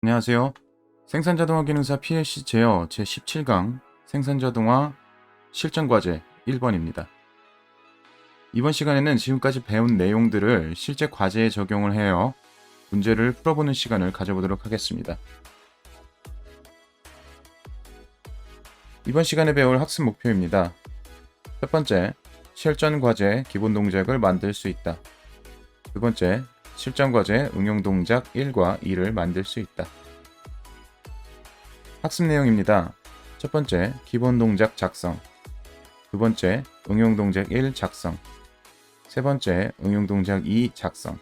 안녕하세요. 생산자동화 기능사 PLC 제어 제17강 생산자동화 실전과제 1번입니다. 이번 시간에는 지금까지 배운 내용들을 실제 과제에 적용을 해요. 문제를 풀어보는 시간을 가져보도록 하겠습니다. 이번 시간에 배울 학습 목표입니다. 첫 번째, 실전 과제 기본 동작을 만들 수 있다. 두 번째, 실전 과제 응용 동작 1과 2를 만들 수 있다. 학습 내용입니다. 첫 번째, 기본 동작 작성. 두 번째, 응용 동작 1 작성. 세 번째, 응용 동작 2 작성.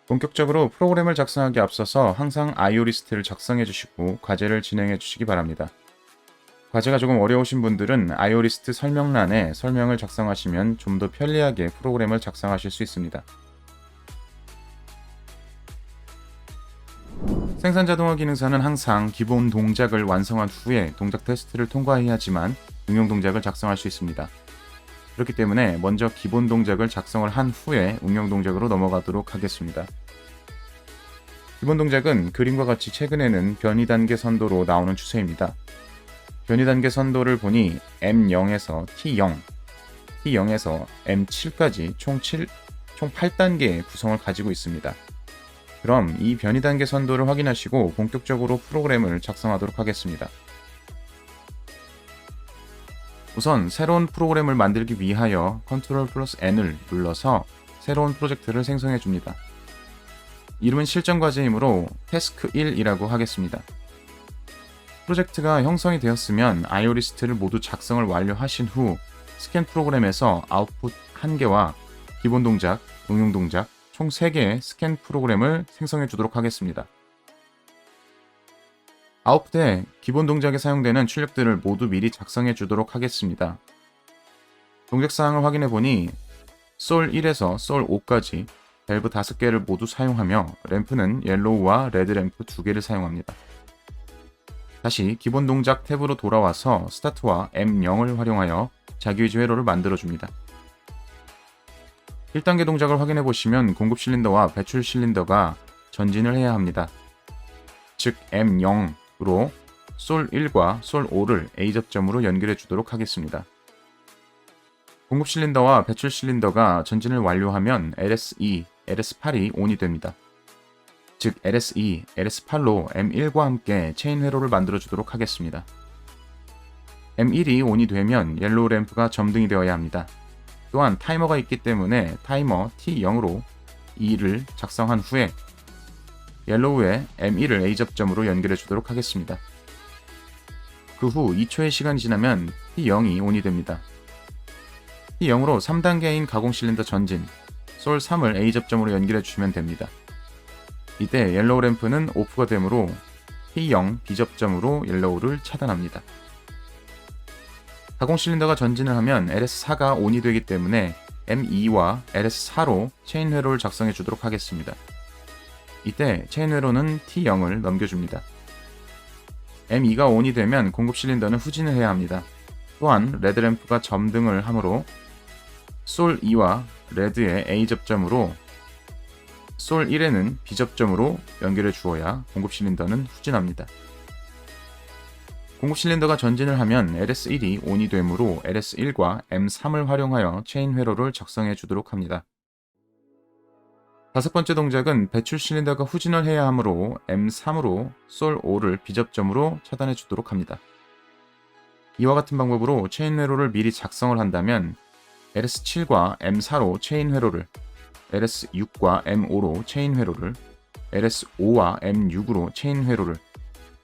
본격적으로 프로그램을 작성하기 앞서서 항상 IO 리스트를 작성해 주시고 과제를 진행해 주시기 바랍니다. 과제가 조금 어려우신 분들은 IO 리스트 설명란에 설명을 작성하시면 좀 더 편리하게 프로그램을 작성하실 수 있습니다. 생산자동화 기능사는 항상 기본 동작을 완성한 후에 동작 테스트를 통과해야지만 응용 동작을 작성할 수 있습니다. 그렇기 때문에 먼저 기본 동작을 작성을 한 후에 응용 동작으로 넘어가도록 하겠습니다. 기본 동작은 그림과 같이 최근에는 변이 단계 선도로 나오는 추세입니다. 변이 단계 선도를 보니 M0에서 T0, T0에서 M7까지 총 8단계의 구성을 가지고 있습니다. 그럼 이 변이 단계 선도를 확인하시고 본격적으로 프로그램을 작성하도록 하겠습니다. 우선 새로운 프로그램을 만들기 위하여 Ctrl+N을 눌러서 새로운 프로젝트를 생성해 줍니다. 이름은 실전 과제이므로 태스크 1이라고 하겠습니다. 프로젝트가 형성이 되었으면 IO 리스트를 모두 작성을 완료하신 후 스캔 프로그램에서 아웃풋 1개와 기본 동작, 응용 동작 총 3개의 스캔 프로그램을 생성해 주도록 하겠습니다. 아웃풋에 기본 동작에 사용되는 출력들을 모두 미리 작성해 주도록 하겠습니다. 동작 사항을 확인해 보니 솔 1에서 솔 5까지 밸브 5개를 모두 사용하며 램프는 옐로우와 레드 램프 2개를 사용합니다. 다시 기본 동작 탭으로 돌아와서 스타트와 M0을 활용하여 자기유지 회로를 만들어 줍니다. 1단계 동작을 확인해 보시면 공급 실린더와 배출 실린더가 전진을 해야 합니다. 즉 M0으로 솔 1과 솔 5를 A 접점으로 연결해 주도록 하겠습니다. 공급 실린더와 배출 실린더가 전진을 완료하면 LS2, LS8이 ON이 됩니다. 즉 LS2, LS8로 M1과 함께 체인 회로를 만들어 주도록 하겠습니다. M1이 ON이 되면 옐로우 램프가 점등이 되어야 합니다. 또한 타이머가 있기 때문에 타이머 T0으로 2를 작성한 후에 옐로우에 M1을 A 접점으로 연결해 주도록 하겠습니다. 그 후 2초의 시간이 지나면 T0이 ON이 됩니다. T0으로 3단계인 가공 실린더 전진, 솔 3을 A 접점으로 연결해 주시면 됩니다. 이때 옐로우 램프는 오프가 되므로 T0 B 접점으로 옐로우를 차단합니다. 가공 실린더가 전진을 하면 LS4가 ON이 되기 때문에 M2와 LS4로 체인 회로를 작성해 주도록 하겠습니다. 이때 체인 회로는 T0을 넘겨줍니다. M2가 ON이 되면 공급 실린더는 후진을 해야 합니다. 또한 레드 램프가 점등을 하므로 솔 2와 레드의 A 접점으로 솔 1에는 B 접점으로 연결해 주어야 공급 실린더는 후진합니다. 공급 실린더가 전진을 하면 LS1이 ON이 되므로 LS1과 M3을 활용하여 체인 회로를 작성해 주도록 합니다. 다섯 번째 동작은 배출 실린더가 후진을 해야 하므로 M3으로 솔 5를 B 접점으로 차단해 주도록 합니다. 이와 같은 방법으로 체인 회로를 미리 작성을 한다면 LS7과 M4로 체인 회로를, LS6과 M5로 체인 회로를, LS5와 M6으로 체인 회로를,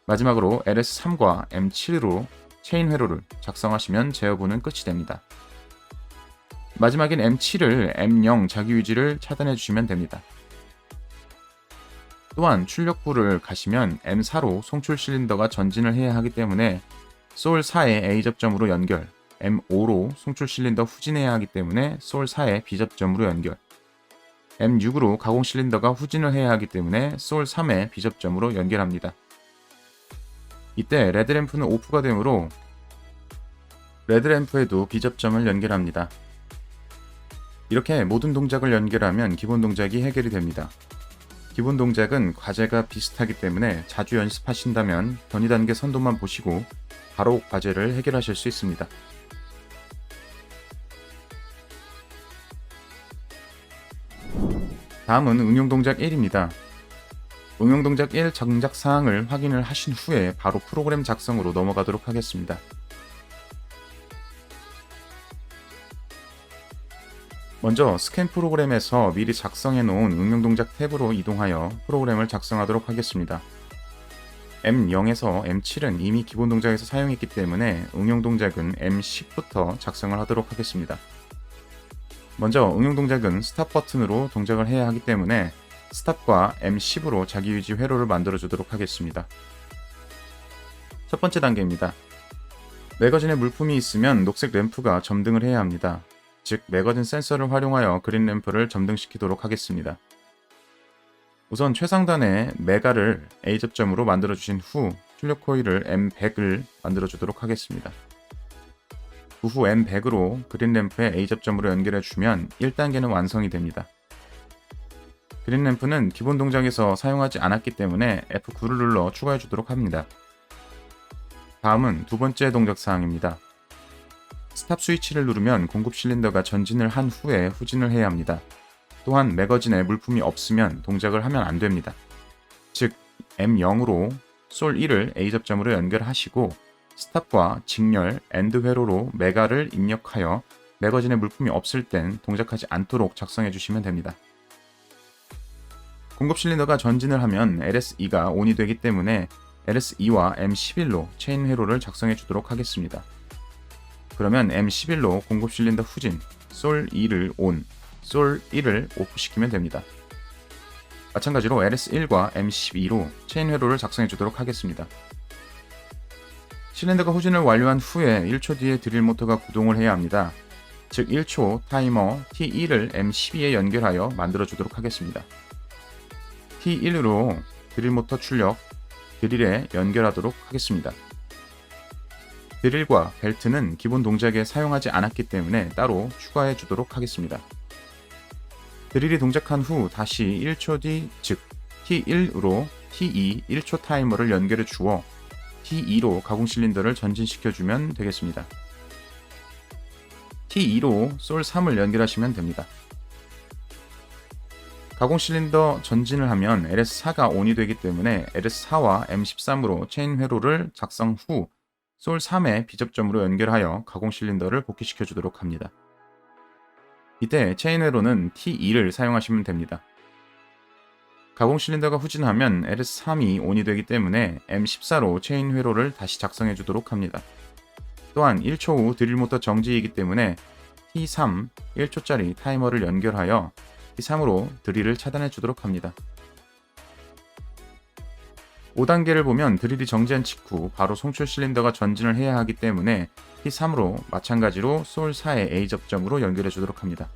마지막으로 LS3과 M7으로 체인 회로를 작성하시면 제어부는 끝이 됩니다. 마지막인 M7을 M0 자기유지를 차단해 주시면 됩니다. 또한 출력부를 가시면 M4로 송출 실린더가 전진을 해야 하기 때문에 솔 4의 A 접점으로 연결, M5로 송출 실린더 후진해야 하기 때문에 솔 4의 B 접점으로 연결, M6으로 가공 실린더가 후진을 해야 하기 때문에 솔 3의 B 접점으로 연결합니다. 이때 레드램프는 오프가 되므로 레드램프에도 B 접점을 연결합니다. 이렇게 모든 동작을 연결하면 기본 동작이 해결이 됩니다. 기본 동작은 과제가 비슷하기 때문에 자주 연습하신다면 변이 단계 선도만 보시고 바로 과제를 해결하실 수 있습니다. 다음은 응용 동작 1입니다. 응용 동작 1 정작 사항을 확인을 하신 후에 바로 프로그램 작성으로 넘어가도록 하겠습니다. 먼저 스캔 프로그램에서 미리 작성해 놓은 응용 동작 탭으로 이동하여 프로그램을 작성하도록 하겠습니다. M0에서 M7은 이미 기본 동작에서 사용했기 때문에 응용 동작은 M10부터 작성을 하도록 하겠습니다. 먼저 응용 동작은 스탑 버튼으로 동작을 해야 하기 때문에 스탑과 M10으로 자기유지 회로를 만들어 주도록 하겠습니다. 첫 번째 단계입니다. 매거진에 물품이 있으면 녹색 램프가 점등을 해야 합니다. 즉 매거진 센서를 활용하여 그린 램프를 점등시키도록 하겠습니다. 우선 최상단에 메가를 A 접점으로 만들어 주신 후 출력 코일을 M100을 만들어 주도록 하겠습니다. 그 후 M100으로 그린 램프에 A 접점으로 연결해 주면 1단계는 완성이 됩니다. 그린 램프는 기본 동작에서 사용하지 않았기 때문에 F9를 눌러 추가해 주도록 합니다. 다음은 두 번째 동작 사항입니다. 스탑 스위치를 누르면 공급 실린더가 전진을 한 후에 후진을 해야 합니다. 또한 매거진에 물품이 없으면 동작을 하면 안 됩니다. 즉 M0으로 솔 1을 A 접점으로 연결하시고 스탑과 직렬, 엔드 회로로 메가를 입력하여 매거진에 물품이 없을 땐 동작하지 않도록 작성해 주시면 됩니다. 공급 실린더가 전진을 하면 LS2가 ON이 되기 때문에 LS2와 M11로 체인 회로를 작성해 주도록 하겠습니다. 그러면 M11로 공급 실린더 후진, 솔 2를 ON, 솔 1을 OFF 시키면 됩니다. 마찬가지로 LS1과 M12로 체인 회로를 작성해 주도록 하겠습니다. 실린더가 후진을 완료한 후에 1초 뒤에 드릴 모터가 구동을 해야 합니다. 즉 1초 타이머 T1을 M12에 연결하여 만들어 주도록 하겠습니다. T1으로 드릴 모터 출력, 드릴에 연결하도록 하겠습니다. 드릴과 벨트는 기본 동작에 사용하지 않았기 때문에 따로 추가해 주도록 하겠습니다. 드릴이 동작한 후 다시 1초 뒤, 즉 T1으로 T2 1초 타이머를 연결해 주어 T2로 가공 실린더를 전진시켜주면 되겠습니다. T2로 솔 3을 연결하시면 됩니다. 가공 실린더 전진을 하면 LS4가 ON이 되기 때문에 LS4와 M13으로 체인 회로를 작성 후 솔 3의 B접점으로 연결하여 가공 실린더를 복귀시켜 주도록 합니다. 이때 체인 회로는 T2를 사용하시면 됩니다. 가공 실린더가 후진하면 LS3이 ON이 되기 때문에 M14로 체인 회로를 다시 작성해 주도록 합니다. 또한 1초 후 드릴 모터 정지이기 때문에 T3 1초짜리 타이머를 연결하여 T3으로 드릴을 차단해 주도록 합니다. 5단계를 보면 드릴이 정지한 직후 바로 송출 실린더가 전진을 해야 하기 때문에 T3으로 마찬가지로 솔 4의 A 접점으로 연결해 주도록 합니다.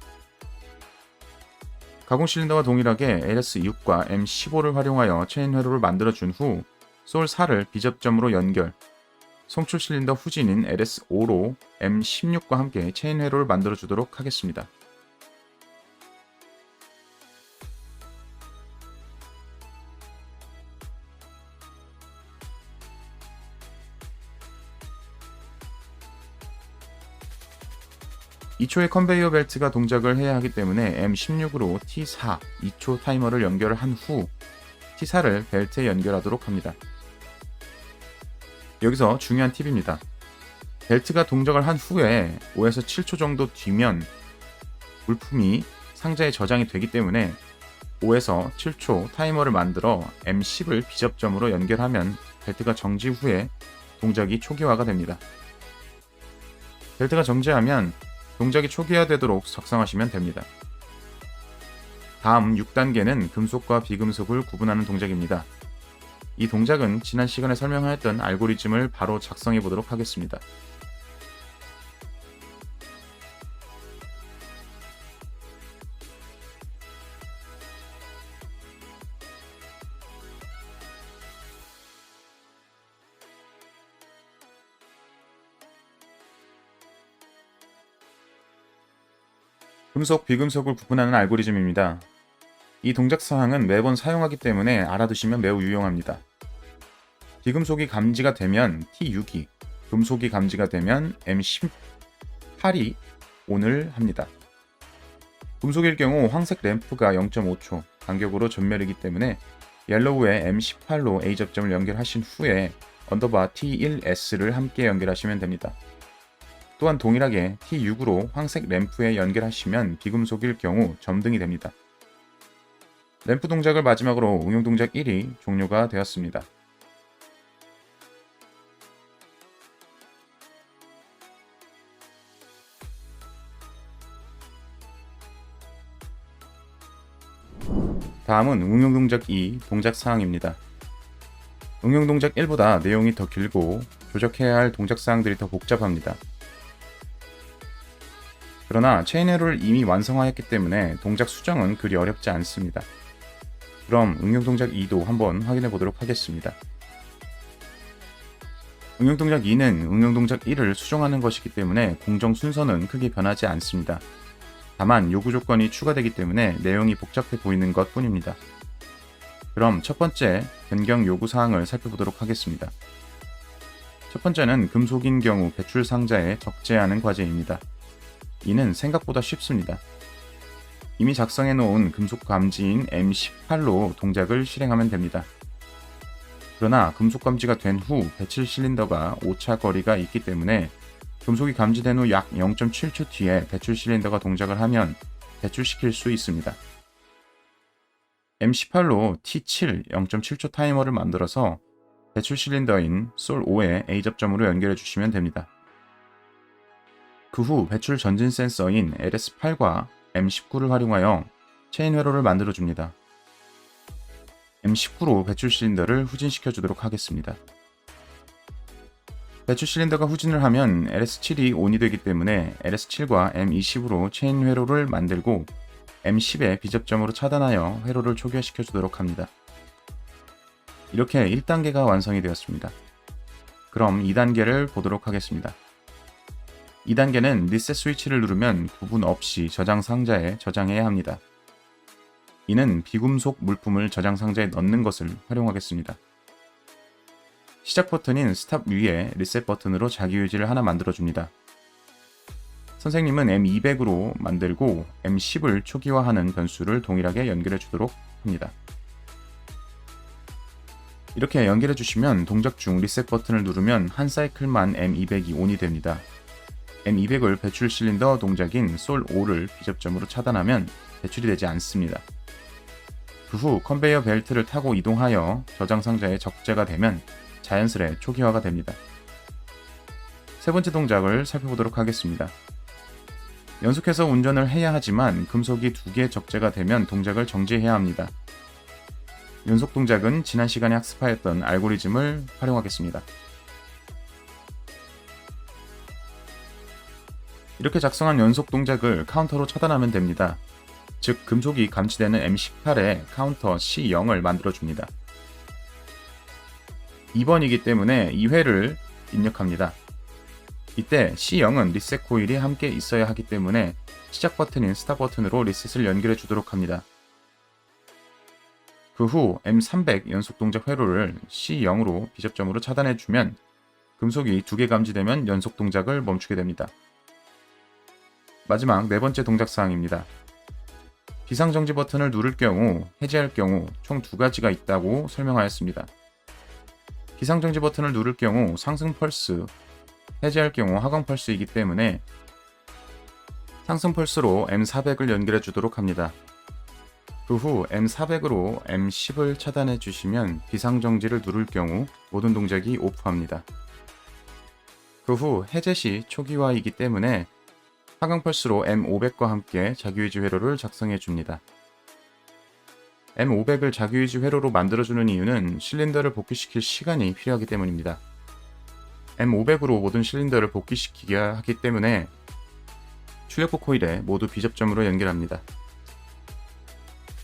가공 실린더와 동일하게 LS6과 M15를 활용하여 체인 회로를 만들어 준 후 솔 4를 B 접점으로 연결, 송출 실린더 후진인 LS5로 M16과 함께 체인 회로를 만들어 주도록 하겠습니다. (2초의) 컨베이어 벨트가 동작을 해야 하기 때문에 M16으로 T4 2초 타이머를 연결을 한 후 T4를 벨트에 연결하도록 합니다. 여기서 중요한 팁입니다. 벨트가 동작을 한 후에 5에서 7초 정도 뒤면 물품이 상자에 저장이 되기 때문에 5에서 7초 타이머를 만들어 M10을 B접점으로 연결하면 벨트가 정지 후에 동작이 초기화가 됩니다. 벨트가 정지하면 동작이 초기화되도록 작성하시면 됩니다. 다음 6단계는 금속과 비금속을 구분하는 동작입니다. 이 동작은 지난 시간에 설명하였던 알고리즘을 바로 작성해 보도록 하겠습니다. 금속, 비금속을 구분하는 알고리즘입니다. 이 동작 사항은 매번 사용하기 때문에 알아두시면 매우 유용합니다. 비금속이 감지가 되면 T6이, 금속이 감지가 되면 M18이 ON을 합니다. 금속일 경우 황색 램프가 0.5초 간격으로 전멸이기 때문에 옐로우에 M18로 A 접점을 연결하신 후에 언더바 T1S를 함께 연결하시면 됩니다. 또한 동일하게 T6으로 황색 램프에 연결하시면 비금속일 경우 점등이 됩니다. 램프 동작을 마지막으로 응용 동작 1이 종료가 되었습니다. 다음은 응용 동작 2 동작 사항입니다. 응용 동작 1보다 내용이 더 길고 조적해야 할 동작 사항들이 더 복잡합니다. 그러나 체인 회로를 이미 완성하였기 때문에 동작 수정은 그리 어렵지 않습니다. 그럼 응용 동작 2도 한번 확인해 보도록 하겠습니다. 응용 동작 2는 응용 동작 1을 수정하는 것이기 때문에 공정 순서는 크게 변하지 않습니다. 다만 요구 조건이 추가되기 때문에 내용이 복잡해 보이는 것 뿐입니다. 그럼 첫 번째 변경 요구 사항을 살펴보도록 하겠습니다. 첫 번째는 금속인 경우 배출 상자에 적재하는 과제입니다. 이는 생각보다 쉽습니다. 이미 작성해 놓은 금속 감지인 M18로 동작을 실행하면 됩니다. 그러나 금속 감지가 된 후 배출 실린더가 오차 거리가 있기 때문에 금속이 감지된 후 약 0.7초 뒤에 배출 실린더가 동작을 하면 배출시킬 수 있습니다. M18로 T7 0.7초 타이머를 만들어서 배출 실린더인 솔5에 A 접점으로 연결해 주시면 됩니다. 그 후 배출 전진 센서인 LS8과 M19를 활용하여 체인 회로를 만들어 줍니다. M19로 배출 실린더를 후진시켜 주도록 하겠습니다. 배출 실린더가 후진을 하면 LS7이 ON이 되기 때문에 LS7과 M20으로 체인 회로를 만들고 M10의 비접점으로 차단하여 회로를 초기화시켜 주도록 합니다. 이렇게 1단계가 완성이 되었습니다. 그럼 2단계를 보도록 하겠습니다. 2단계는 리셋 스위치를 누르면 구분 없이 저장 상자에 저장해야 합니다. 이는 비금속 물품을 저장 상자에 넣는 것을 활용하겠습니다. 시작 버튼인 스탑 위에 리셋 버튼으로 자기유지를 하나 만들어줍니다. 선생님은 M200으로 만들고 M10을 초기화하는 변수를 동일하게 연결해 주도록 합니다. 이렇게 연결해 주시면 동작 중 리셋 버튼을 누르면 한 사이클만 M200이 ON이 됩니다. M200을 배출 실린더 동작인 솔5를 비접점으로 차단하면 배출이 되지 않습니다. 그 후 컨베이어 벨트를 타고 이동하여 저장 상자에 적재가 되면 자연스레 초기화가 됩니다. 세 번째 동작을 살펴보도록 하겠습니다. 연속해서 운전을 해야 하지만 금속이 2개 적재가 되면 동작을 정지해야 합니다. 연속 동작은 지난 시간에 학습하였던 알고리즘을 활용하겠습니다. 이렇게 작성한 연속 동작을 카운터로 차단하면 됩니다. 즉 금속이 감지되는 M18에 카운터 C0을 만들어줍니다. 2번이기 때문에 2회를 입력합니다. 이때 C0은 리셋 코일이 함께 있어야 하기 때문에 시작 버튼인 스탑 버튼으로 리셋을 연결해 주도록 합니다. 그 후 M300 연속 동작 회로를 C0으로 비접점으로 차단해 주면 금속이 2개 감지되면 연속 동작을 멈추게 됩니다. 마지막 네 번째 동작 사항입니다. 비상정지 버튼을 누를 경우, 해제할 경우 총 2가지가 있다고 설명하였습니다. 비상정지 버튼을 누를 경우 상승 펄스, 해제할 경우 하강 펄스이기 때문에 상승 펄스로 M400을 연결해 주도록 합니다. 그 후 M400으로 M10을 차단해 주시면 비상정지를 누를 경우 모든 동작이 오프합니다. 그 후 해제 시 초기화이기 때문에 하강 펄스로 M500과 함께 자기유지 회로를 작성해 줍니다. M500을 자기유지 회로로 만들어주는 이유는 실린더를 복귀시킬 시간이 필요하기 때문입니다. M500으로 모든 실린더를 복귀시키게 하기 때문에 출력부 코일에 모두 비접점으로 연결합니다.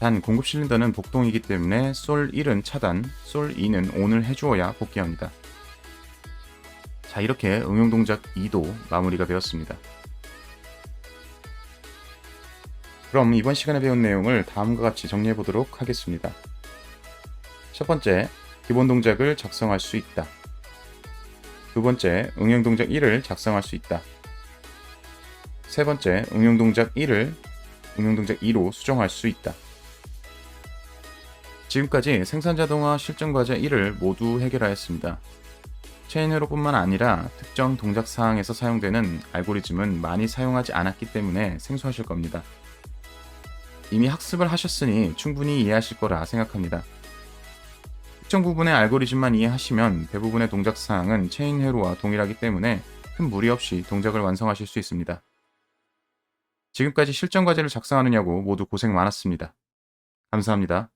단 공급 실린더는 복동이기 때문에 솔1은 차단, 솔2는 ON을 해주어야 복귀합니다. 자, 이렇게 응용 동작 2도 마무리가 되었습니다. 그럼 이번 시간에 배운 내용을 다음과 같이 정리해 보도록 하겠습니다. 첫 번째, 기본 동작을 작성할 수 있다. 두 번째, 응용 동작 1을 작성할 수 있다. 세 번째, 응용 동작 1을 응용 동작 2로 수정할 수 있다. 지금까지 생산자동화 실증과제 1을 모두 해결하였습니다. 체인회로뿐만 아니라 특정 동작 사항에서 사용되는 알고리즘은 많이 사용하지 않았기 때문에 생소하실 겁니다. 이미 학습을 하셨으니 충분히 이해하실 거라 생각합니다. 특정 부분의 알고리즘만 이해하시면 대부분의 동작 사항은 체인회로와 동일하기 때문에 큰 무리 없이 동작을 완성하실 수 있습니다. 지금까지 실전 과제를 작성하느냐고 모두 고생 많았습니다. 감사합니다.